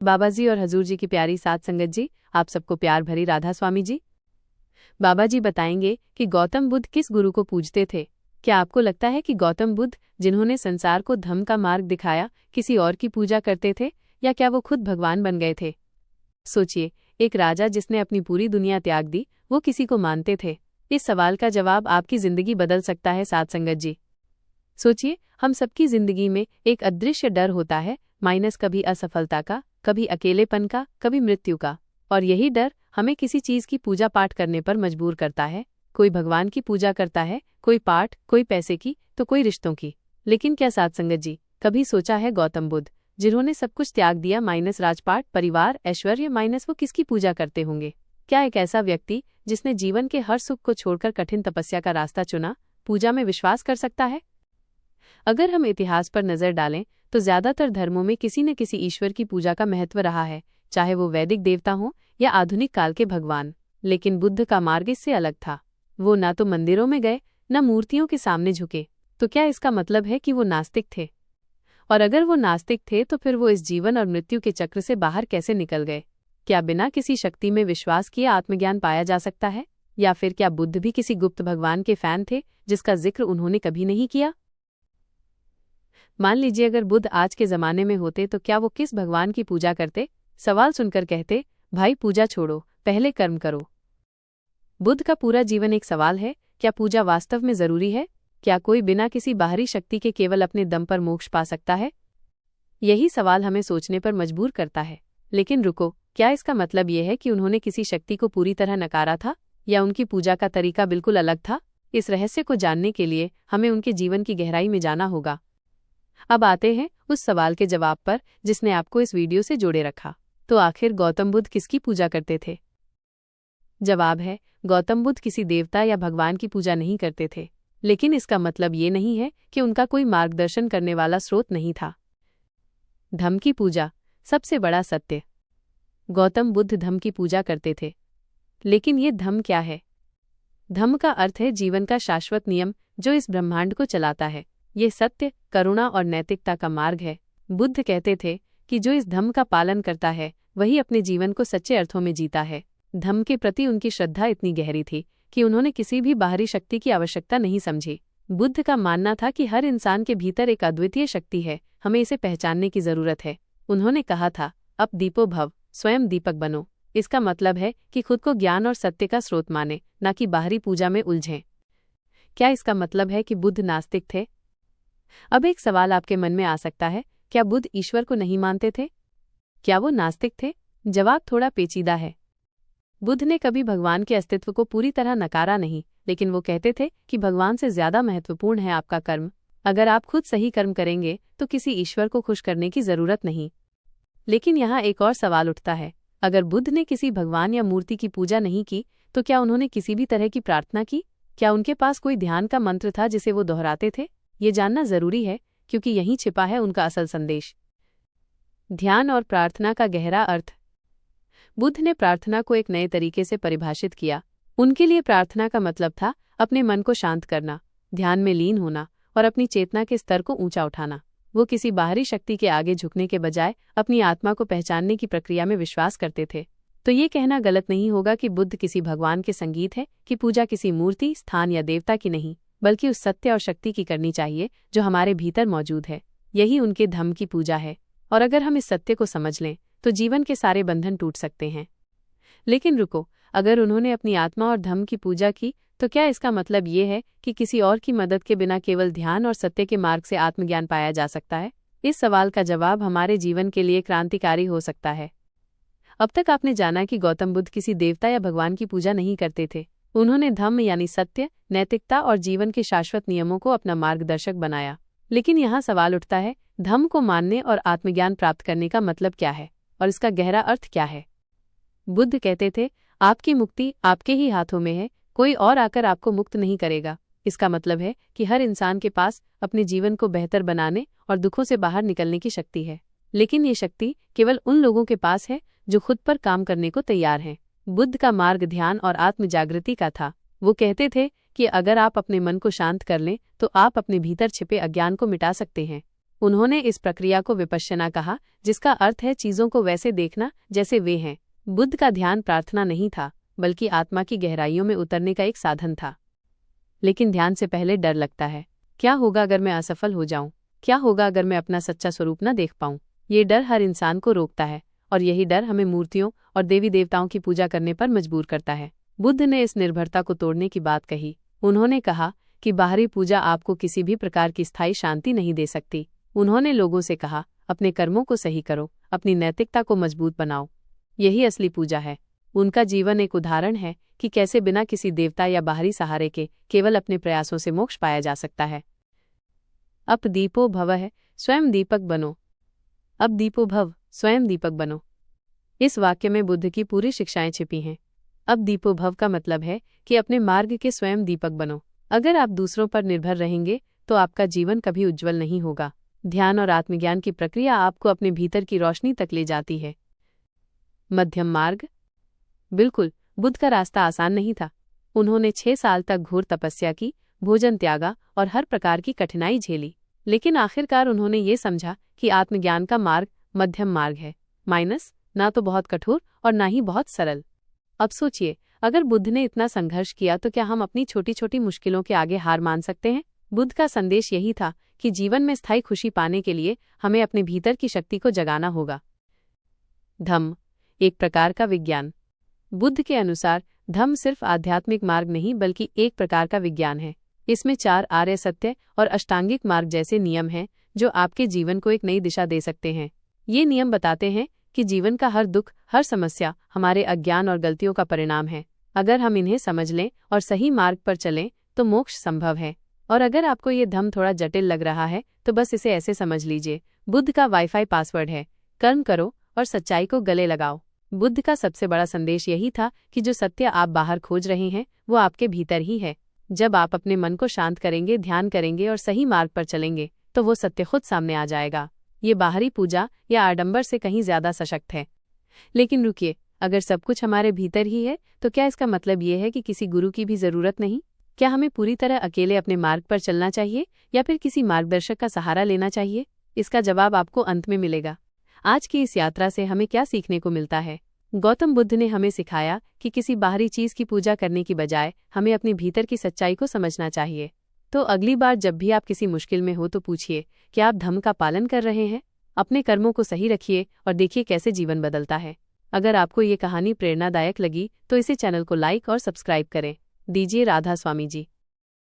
बाबा जी और हजूर जी की प्यारी साथ संगत जी, आप सबको प्यार भरी राधा स्वामी जी। बाबा जी बताएंगे कि गौतम बुद्ध किस गुरु को पूजते थे। क्या आपको लगता है कि गौतम बुद्ध, जिन्होंने संसार को धम्म का मार्ग दिखाया, किसी और की पूजा करते थे, या क्या वो खुद भगवान बन गए थे? सोचिए, एक राजा जिसने अपनी पूरी दुनिया त्याग दी, वो किसी को मानते थे? इस सवाल का जवाब आपकी जिंदगी बदल सकता है साथ संगत जी। सोचिए, हम सबकी जिंदगी में एक अदृश्य डर होता है, माइनस कभी असफलता का, कभी अकेलेपन का, कभी मृत्यु का। और यही डर हमें किसी चीज की पूजा पाठ करने पर मजबूर करता है। कोई भगवान की पूजा करता है, कोई पाठ, कोई पैसे की, तो कोई रिश्तों की। लेकिन क्या साथ संगत जी कभी सोचा है, गौतम बुद्ध, जिन्होंने सब कुछ त्याग दिया, माइनस राजपाट, परिवार, ऐश्वर्य, माइनस वो किसकी पूजा करते होंगे? क्या एक ऐसा व्यक्ति जिसने जीवन के हर सुख को छोड़कर कठिन तपस्या का रास्ता चुना, पूजा में विश्वास कर सकता है? अगर हम इतिहास पर नजर डालें तो ज्यादातर धर्मों में किसी न किसी ईश्वर की पूजा का महत्व रहा है, चाहे वो वैदिक देवता हों या आधुनिक काल के भगवान। लेकिन बुद्ध का मार्ग इससे अलग था। वो ना तो मंदिरों में गए, न मूर्तियों के सामने झुके। तो क्या इसका मतलब है कि वो नास्तिक थे? और अगर वो नास्तिक थे तो फिर वो इस जीवन और मृत्यु के चक्र से बाहर कैसे निकल गए? क्या बिना किसी शक्ति में विश्वास किए आत्मज्ञान पाया जा सकता है? या फिर क्या बुद्ध भी किसी गुप्त भगवान के फैन थे जिसका जिक्र उन्होंने कभी नहीं किया? मान लीजिए, अगर बुद्ध आज के जमाने में होते तो क्या वो किस भगवान की पूजा करते? सवाल सुनकर कहते, भाई पूजा छोड़ो, पहले कर्म करो। बुद्ध का पूरा जीवन एक सवाल है, क्या पूजा वास्तव में जरूरी है? क्या कोई बिना किसी बाहरी शक्ति के केवल अपने दम पर मोक्ष पा सकता है? यही सवाल हमें सोचने पर मजबूर करता है। लेकिन रुको, क्या इसका मतलब यह है कि उन्होंने किसी शक्ति को पूरी तरह नकारा था, या उनकी पूजा का तरीका बिल्कुल अलग था? इस रहस्य को जानने के लिए हमें उनके जीवन की गहराई में जाना होगा। अब आते हैं उस सवाल के जवाब पर जिसने आपको इस वीडियो से जोड़े रखा। तो आखिर गौतम बुद्ध किसकी पूजा करते थे? जवाब है, गौतम बुद्ध किसी देवता या भगवान की पूजा नहीं करते थे। लेकिन इसका मतलब ये नहीं है कि उनका कोई मार्गदर्शन करने वाला स्रोत नहीं था। धम्म की पूजा, सबसे बड़ा सत्य। गौतम बुद्ध धम्म की पूजा करते थे। लेकिन ये धम्म क्या है? धम्म का अर्थ है जीवन का शाश्वत नियम जो इस ब्रह्मांड को चलाता है। ये सत्य, करुणा और नैतिकता का मार्ग है। बुद्ध कहते थे कि जो इस धम्म का पालन करता है वही अपने जीवन को सच्चे अर्थों में जीता है। धम्म के प्रति उनकी श्रद्धा इतनी गहरी थी कि उन्होंने किसी भी बाहरी शक्ति की आवश्यकता नहीं समझी। बुद्ध का मानना था कि हर इंसान के भीतर एक अद्वितीय शक्ति है, हमें इसे पहचानने की जरूरत है। उन्होंने कहा था, अब दीपो भव, स्वयं दीपक बनो। इसका मतलब है कि खुद को ज्ञान और सत्य का स्रोत माने, न कि बाहरी पूजा में उलझें। क्या इसका मतलब है कि बुद्ध नास्तिक थे? अब एक सवाल आपके मन में आ सकता है, क्या बुद्ध ईश्वर को नहीं मानते थे? क्या वो नास्तिक थे? जवाब थोड़ा पेचीदा है। बुद्ध ने कभी भगवान के अस्तित्व को पूरी तरह नकारा नहीं, लेकिन वो कहते थे कि भगवान से ज्यादा महत्वपूर्ण है आपका कर्म। अगर आप खुद सही कर्म करेंगे तो किसी ईश्वर को खुश करने की जरूरत नहीं। लेकिन यहाँ एक और सवाल उठता है, अगर बुद्ध ने किसी भगवान या मूर्ति की पूजा नहीं की तो क्या उन्होंने किसी भी तरह की प्रार्थना की? क्या उनके पास कोई ध्यान का मंत्र था जिसे वो दोहराते थे? ये जानना जरूरी है, क्योंकि यहीं छिपा है उनका असल संदेश। ध्यान और प्रार्थना का गहरा अर्थ। बुद्ध ने प्रार्थना को एक नए तरीके से परिभाषित किया। उनके लिए प्रार्थना का मतलब था अपने मन को शांत करना, ध्यान में लीन होना और अपनी चेतना के स्तर को ऊंचा उठाना। वो किसी बाहरी शक्ति के आगे झुकने के बजाय अपनी आत्मा को पहचानने की प्रक्रिया में विश्वास करते थे। तो ये कहना गलत नहीं होगा कि बुद्ध किसी भगवान के संगीत है, कि पूजा किसी मूर्ति, स्थान या देवता की नहीं, बल्कि उस सत्य और शक्ति की करनी चाहिए जो हमारे भीतर मौजूद है। यही उनके धम्म की पूजा है। और अगर हम इस सत्य को समझ लें तो जीवन के सारे बंधन टूट सकते हैं। लेकिन रुको, अगर उन्होंने अपनी आत्मा और धम्म की पूजा की तो क्या इसका मतलब ये है कि किसी और की मदद के बिना केवल ध्यान और सत्य के मार्ग से आत्मज्ञान पाया जा सकता है? इस सवाल का जवाब हमारे जीवन के लिए क्रांतिकारी हो सकता है। अब तक आपने जाना कि गौतम बुद्ध किसी देवता या भगवान की पूजा नहीं करते थे। उन्होंने धम्म यानी सत्य, नैतिकता और जीवन के शाश्वत नियमों को अपना मार्गदर्शक बनाया। लेकिन यहाँ सवाल उठता है, धम्म को मानने और आत्मज्ञान प्राप्त करने का मतलब क्या है, और इसका गहरा अर्थ क्या है? बुद्ध कहते थे, आपकी मुक्ति आपके ही हाथों में है, कोई और आकर आपको मुक्त नहीं करेगा। इसका मतलब है कि हर इंसान के पास अपने जीवन को बेहतर बनाने और दुखों से बाहर निकलने की शक्ति है। लेकिन ये शक्ति केवल उन लोगों के पास है जो खुद पर काम करने को तैयार हैं। बुद्ध का मार्ग ध्यान और आत्म जागृति का था। वो कहते थे कि अगर आप अपने मन को शांत कर लें तो आप अपने भीतर छिपे अज्ञान को मिटा सकते हैं। उन्होंने इस प्रक्रिया को विपश्यना कहा, जिसका अर्थ है चीजों को वैसे देखना जैसे वे हैं। बुद्ध का ध्यान प्रार्थना नहीं था, बल्कि आत्मा की गहराइयों में उतरने का एक साधन था। लेकिन ध्यान से पहले डर लगता है। क्या होगा अगर मैं असफल हो जाऊं? क्या होगा अगर मैं अपना सच्चा स्वरूप न देख पाऊं? ये डर हर इंसान को रोकता है, और यही डर हमें मूर्तियों और देवी देवताओं की पूजा करने पर मजबूर करता है। बुद्ध ने इस निर्भरता को तोड़ने की बात कही। उन्होंने कहा कि बाहरी पूजा आपको किसी भी प्रकार की स्थायी शांति नहीं दे सकती। उन्होंने लोगों से कहा, अपने कर्मों को सही करो, अपनी नैतिकता को मजबूत बनाओ। यही असली पूजा है। उनका जीवन एक उदाहरण है कि कैसे बिना किसी देवता या बाहरी सहारे के केवल अपने प्रयासों से मोक्ष पाया जा सकता है। अब दीपो भव है, स्वयं दीपक बनो। अब दीपो भव, स्वयं दीपक बनो। इस वाक्य में बुद्ध की पूरी शिक्षाएं छिपी हैं। अब दीपो भव का मतलब है कि अपने मार्ग के स्वयं दीपक बनो। अगर आप दूसरों पर निर्भर रहेंगे तो आपका जीवन कभी उज्जवल नहीं होगा। ध्यान और आत्मज्ञान की प्रक्रिया आपको अपने भीतर की रोशनी तक ले जाती है। मध्यम मार्ग। बिल्कुल, बुद्ध का रास्ता आसान नहीं था। उन्होंने 6 साल तक घोर तपस्या की, भोजन त्यागा और हर प्रकार की कठिनाई झेली। लेकिन आखिरकार उन्होंने ये समझा कि आत्मज्ञान का मार्ग मध्यम मार्ग है, ना तो बहुत कठोर और ना ही बहुत सरल। अब सोचिए, अगर बुद्ध ने इतना संघर्ष किया तो क्या हम अपनी छोटी छोटी मुश्किलों के आगे हार मान सकते हैं? बुद्ध का संदेश यही था कि जीवन में स्थायी खुशी पाने के लिए हमें अपने भीतर की शक्ति को जगाना होगा। धम्म, एक प्रकार का विज्ञान। बुद्ध के अनुसार धम्म सिर्फ आध्यात्मिक मार्ग नहीं बल्कि एक प्रकार का विज्ञान है। इसमें 4 आर्य सत्य और अष्टांगिक मार्ग जैसे नियम हैं जो आपके जीवन को एक नई दिशा दे सकते हैं। ये नियम बताते हैं कि जीवन का हर दुख, हर समस्या हमारे अज्ञान और गलतियों का परिणाम है। अगर हम इन्हें समझ लें और सही मार्ग पर चलें तो मोक्ष संभव है। और अगर आपको ये धम्म थोड़ा जटिल लग रहा है तो बस इसे ऐसे समझ लीजिए, बुद्ध का वाईफाई पासवर्ड है। कर्म करो और सच्चाई को गले लगाओ। बुद्ध का सबसे बड़ा संदेश यही था कि जो सत्य आप बाहर खोज रहे हैं वो आपके भीतर ही है। जब आप अपने मन को शांत करेंगे, ध्यान करेंगे और सही मार्ग पर चलेंगे तो वो सत्य खुद सामने आ जाएगा। ये बाहरी पूजा या आडंबर से कहीं ज्यादा सशक्त है। लेकिन रुकिए, अगर सब कुछ हमारे भीतर ही है तो क्या इसका मतलब ये है कि किसी गुरु की भी जरूरत नहीं? क्या हमें पूरी तरह अकेले अपने मार्ग पर चलना चाहिए या फिर किसी मार्गदर्शक का सहारा लेना चाहिए? इसका जवाब आपको अंत में मिलेगा। आज की इस यात्रा से हमें क्या सीखने को मिलता है? गौतम बुद्ध ने हमें सिखाया कि किसी बाहरी चीज की पूजा करने की बजाय हमें अपने भीतर की सच्चाई को समझना चाहिए। तो अगली बार जब भी आप किसी मुश्किल में हो तो पूछिए, क्या आप धम्म का पालन कर रहे हैं? अपने कर्मों को सही रखिए और देखिए कैसे जीवन बदलता है। अगर आपको ये कहानी प्रेरणादायक लगी तो इसे चैनल को लाइक और सब्सक्राइब करें। दीजिए राधा स्वामी जी।